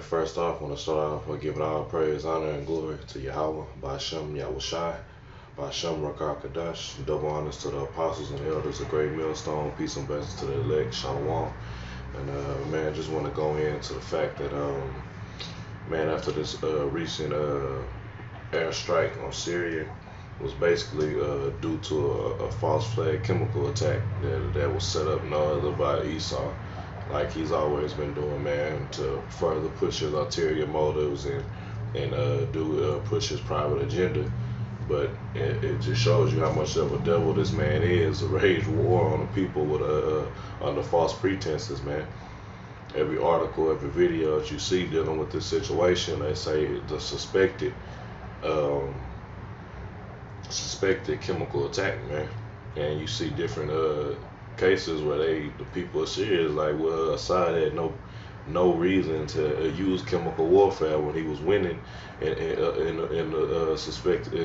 first off, I want to start off by giving all praise, honor, and glory to Yahweh, Ba'ashem Yahushai, Ba'ashem Rakah Kadash, double honors to the apostles and elders, a great millstone, peace and blessings to the elect, Shalom. And man, just want to go into the fact that man, after this recent airstrike on Syria was basically due to a false flag chemical attack that was set up no other by Esau, like he's always been doing, man, to further push his ulterior motives and push his private agenda. But it just shows you how much of a devil this man is, to rage war on the people with under false pretenses, man. Every article, every video that you see dealing with this situation, they say the suspected chemical attack, man. And you see different cases where the people are serious, like, well, Assad had no reason to use chemical warfare when he was winning in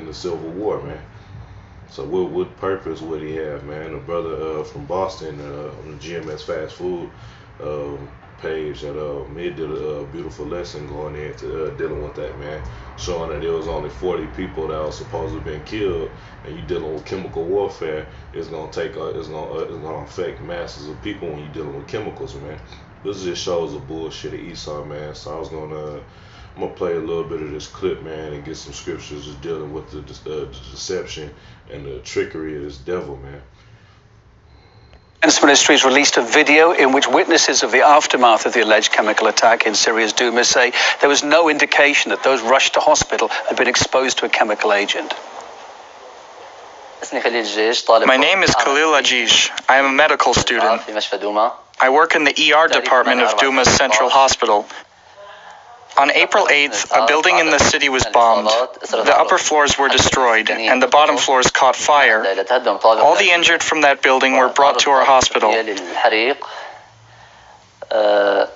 the Civil War, man. So what purpose would he have, man? A brother from Boston on the GMS Fast Food page that Mid did a beautiful lesson going into dealing with that, man, showing that there was only 40 people that were supposed to have been killed, and you dealing with chemical warfare, it's gonna affect masses of people when you dealing with chemicals, man. This just shows the bullshit of Esau, man. So I'm gonna play a little bit of this clip, man, and get some scriptures just dealing with the deception and the trickery of this devil, man. Defense Ministries released a video in which witnesses of the aftermath of the alleged chemical attack in Syria's Douma say there was no indication that those rushed to hospital had been exposed to a chemical agent. My name is Khalil Ajish. I am a medical student. I work in the ER department of Douma's Central Hospital. On April 8th, a building in the city was bombed. The upper floors were destroyed, and the bottom floors caught fire. All the injured from that building were brought to our hospital. The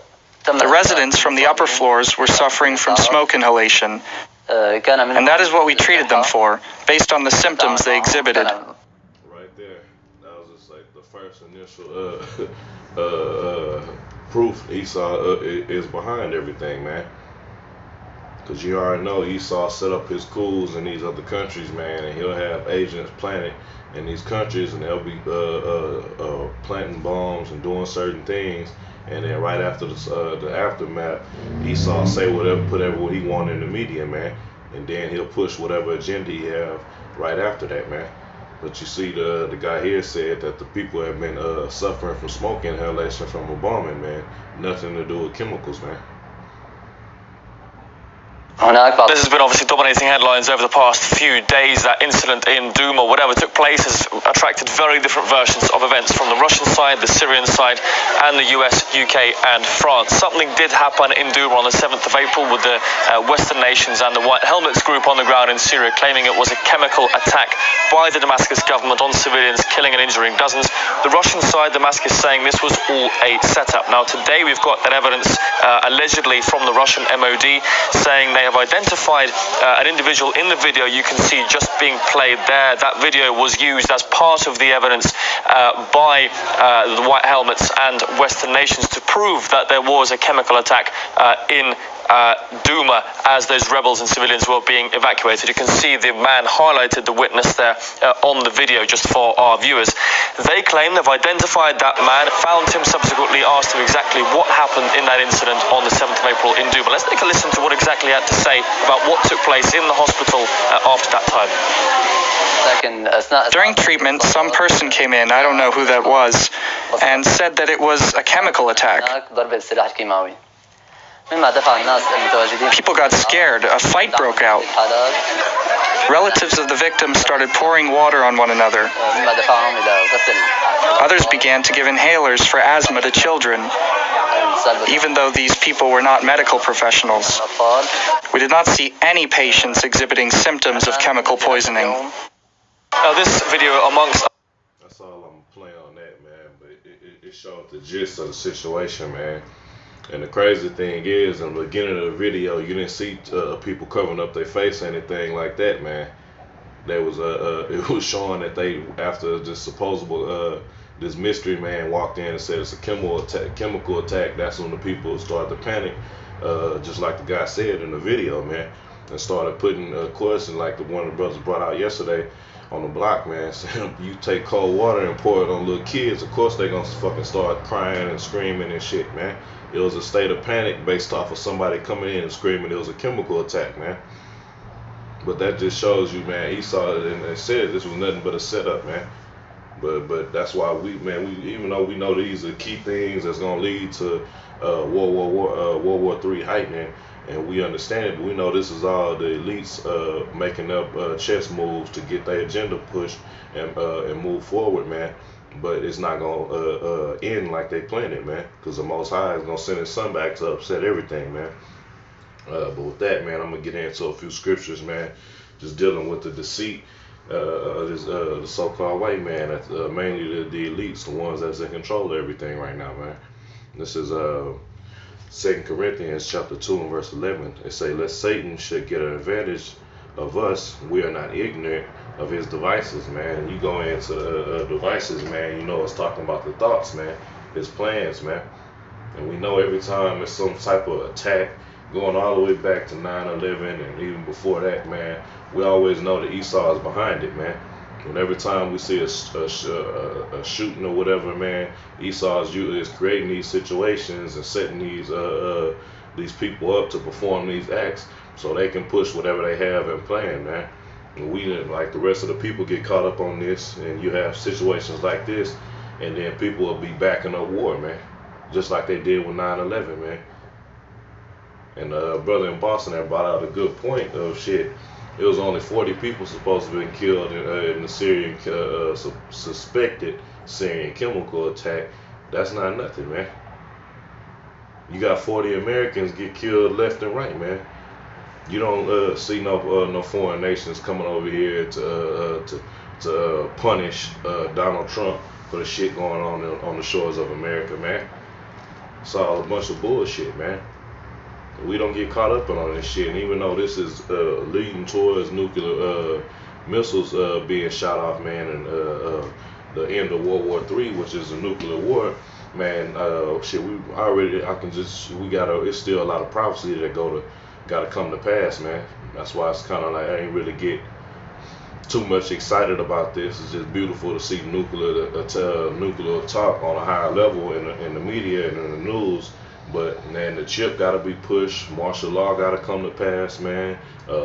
residents from the upper floors were suffering from smoke inhalation, and that is what we treated them for, based on the symptoms they exhibited. Right there, that was just like the first initial proof Esau is behind everything, man. Because you already know Esau set up his coups in these other countries, man, and he'll have agents planted in these countries, and they'll be planting bombs and doing certain things, and then right after the aftermath, Esau say whatever he want in the media, man, and then he'll push whatever agenda he have right after that, man. But you see, the guy here said that the people have been suffering from smoke inhalation from a bombing, man. Nothing to do with chemicals, man. This has been obviously dominating headlines over the past few days. That incident in Douma, whatever took place, has attracted very different versions of events from the Russian side, the Syrian side, and the US, UK, and France. Something did happen in Douma on the 7th of April with the Western nations and the White Helmets group on the ground in Syria claiming it was a chemical attack by the Damascus government on civilians, killing and injuring dozens. The Russian side, Damascus, saying this was all a setup. Now, today we've got that evidence allegedly from the Russian MOD saying they have identified an individual in the video you can see just being played there. That video was used as part of the evidence by the White Helmets and Western nations to prove that there was a chemical attack in Douma as those rebels and civilians were being evacuated. You can see the man highlighted, the witness there on the video, just for our viewers. They claim they've identified that man, found him subsequently, asked him exactly what happened in that incident on the 7th of April in Douma. Let's take a listen to what exactly he had to say about what took place in the hospital after that time. During treatment, some person came in, I don't know who that was, and said that it was a chemical attack. People got scared. A fight broke out. Relatives of the victims started pouring water on one another. Others began to give inhalers for asthma to children, even though these people were not medical professionals. We did not see any patients exhibiting symptoms of chemical poisoning. Now, this video, amongst... That's all I'm playing on that, man, but it showed the gist of the situation, man. And the crazy thing is, in the beginning of the video, you didn't see people covering up their face or anything like that, man. There was it was showing that they, after this supposable this mystery man walked in and said it's a chemical attack. That's when the people started to panic, just like the guy said in the video, man, and started putting, of course, and like the one of the brothers brought out yesterday on the block, man, saying you take cold water and pour it on little kids, of course they gonna fucking start crying and screaming and shit, man. It was a state of panic based off of somebody coming in and screaming it was a chemical attack, man. But that just shows you, man, Esau, and they said this was nothing but a setup, man. But that's why we even though we know these are key things that's gonna lead to World War III heightening, and we understand it, but we know this is all the elites making up chess moves to get their agenda pushed and move forward, man. But it's not gonna end like they planned it, man, because the Most High is gonna send his son back to upset everything, man. But with that, man, I'm gonna get into a few scriptures, man, just dealing with the deceit of the so-called white man, that's mainly the elites, the ones that's in control of everything right now, man. This is 2 Corinthians chapter 2 and verse 11. It say, lest Satan should get an advantage of us, we are not ignorant of his devices, man. You go into devices, man, you know it's talking about the thoughts, man, his plans, man. And we know every time it's some type of attack, going all the way back to 9/11 and even before that, man, we always know that Esau is behind it, man. And every time we see a shooting or whatever, man, Esau is creating these situations and setting these people up to perform these acts so they can push whatever they have in plan, man. And we, like the rest of the people, get caught up on this, and you have situations like this, and then people will be backing up war, man, just like they did with 9/11, man. And brother in Boston that brought out a good point of shit. It was only 40 people supposed to have been killed in the Syrian suspected Syrian chemical attack. That's not nothing, man. You got 40 Americans get killed left and right, man. You don't see no foreign nations coming over here to punish Donald Trump for the shit going on the shores of America, man. It's all a bunch of bullshit, man. We don't get caught up on this shit, and even though this is leading towards nuclear missiles being shot off, man, and the end of World War III, which is a nuclear war, man, shit, it's still a lot of prophecy that gotta come to pass, man. That's why it's kind of like I ain't really get too much excited about this. It's just beautiful to see nuclear talk on a higher level in the media and in the news. But man, the chip gotta be pushed. Martial law gotta come to pass, man.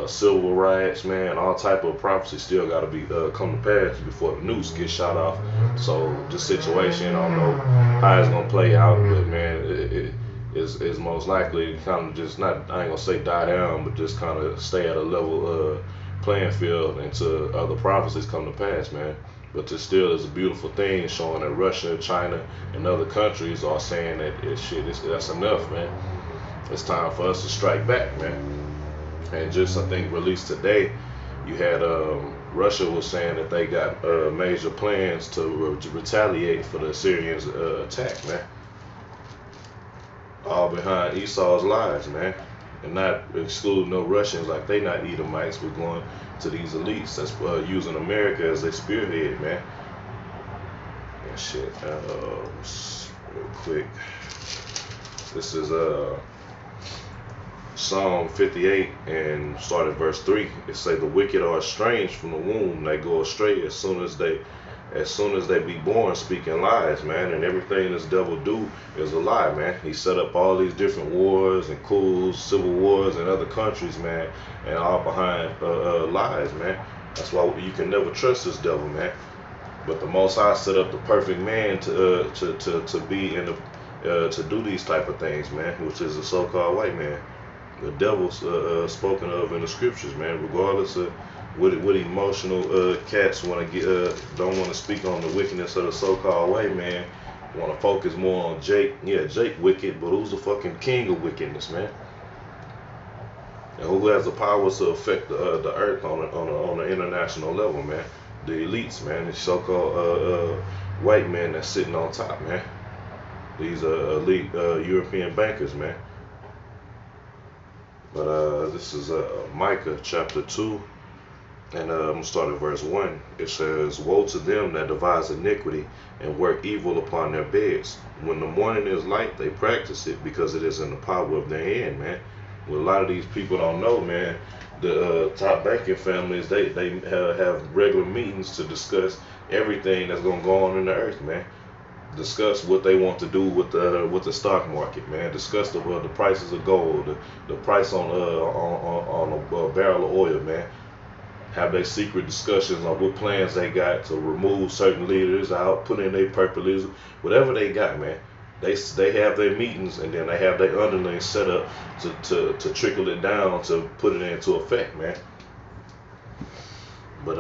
Civil rights, man. All type of prophecy still gotta be come to pass before the nukes get shot off. So this situation, I don't know how it's gonna play out, but man, it is most likely kind of just not. I ain't gonna say die down, but just kind of stay at a level playing field until other prophecies come to pass, man. But this still is a beautiful thing, showing that Russia, China, and other countries are saying that that's enough, man. It's time for us to strike back, man. And just, I think, released today, you had Russia was saying that they got major plans to retaliate for the Syrian attack, man. All behind Esau's lies, man. And not excluding no Russians, like they not Edomites, but going to these elites that's using America as their spearhead, man. And shit, real quick. This is Psalm 58 and start at verse 3. It say, the wicked are estranged from the womb, they go astray as soon as they be born, speaking lies, man. And everything this devil do is a lie, man. He set up all these different wars and coups, civil wars in other countries, man, and all behind lies, man. That's why you can never trust this devil, man. But the Most High set up the perfect man to be in the to do these type of things, man, which is the so-called white man. The devil's spoken of in the scriptures, man, regardless of what emotional cats want to don't want to speak on the wickedness of the so-called white man, want to focus more on Jake. Yeah, Jake wicked, but who's the fucking king of wickedness, man? And who has the power to affect the earth on an international level, man? The elites, man. The so-called white men that's sitting on top, man. These elite European bankers, man. But this is Micah chapter 2 And I'm going to start at verse 1. It says, "Woe to them that devise iniquity and work evil upon their beds. When the morning is light, they practice it because it is in the power of their hand," man. Well, a lot of these people don't know, man. The top banking families, they have regular meetings to discuss everything that's going to go on in the earth, man. Discuss what they want to do with the stock market, man. Discuss the prices of gold, the price on a barrel of oil, man. Have their secret discussions on what plans they got to remove certain leaders out, put in their populism, whatever they got, man. They have their meetings, and then they have their underlings set up to trickle it down to put it into effect, man. But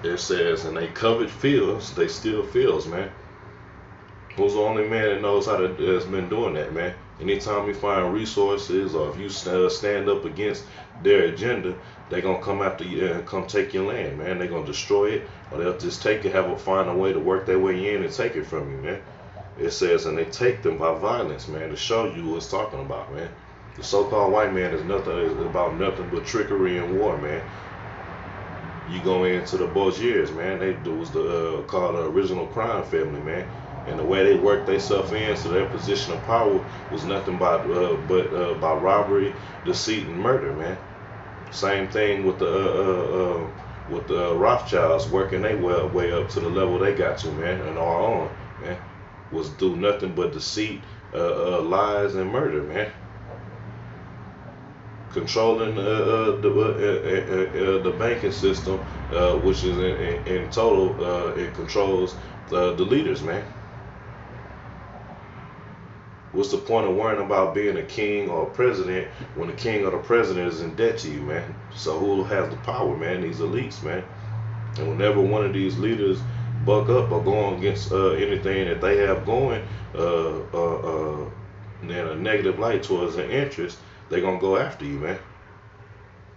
it says, "And they covet fields, they steal fields," man. Who's the only man that knows has been doing that, man? Anytime we find resources, or if you stand up against their agenda, they gonna come after you and come take your land, man. They gonna destroy it, or they'll just take it, find a way to work their way in and take it from you, man. It says, "And they take them by violence," man, to show you what it's talking about, man. The so-called white man is about nothing but trickery and war, man. You go into the Bourgeois, man. They was called the original crime family, man. And the way they worked themselves into their position of power was nothing but by robbery, deceit, and murder, man. Same thing with the Rothschilds, working their way up to the level they got to, man, and our own, man, was do nothing but deceit, lies, and murder, man. Controlling the banking system, which is in total, it controls the leaders, man. What's the point of worrying about being a king or a president when the king or the president is in debt to you, man? So who has the power, man? These elites, man. And whenever one of these leaders buck up or go against anything that they have going in a negative light towards their interest, they're going to go after you, man.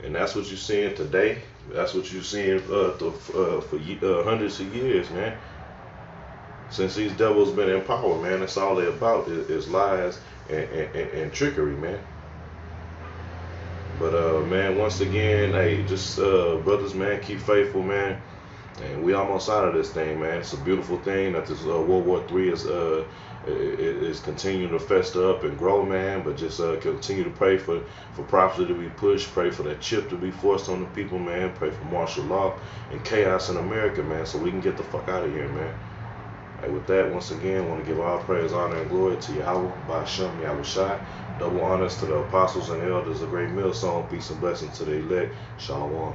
And that's what you're seeing today. That's what you're seeing for hundreds of years, man. Since these devils been in power, man, that's all they're about is lies and trickery, man. But man, once again, hey, just brothers, man, keep faithful, man. And we almost out of this thing, man. It's a beautiful thing that this World War III is continuing to fester up and grow, man. But just continue to pray for prophecy to be pushed. Pray for that chip to be forced on the people, man. Pray for martial law and chaos in America, man, so we can get the fuck out of here, man. And with that, once again, I want to give all praise, honor, and glory to Yahweh, Ba'Shem, Yahushai. Double honors to the apostles and elders, a great millstone, peace and blessing to the elect. Shalom.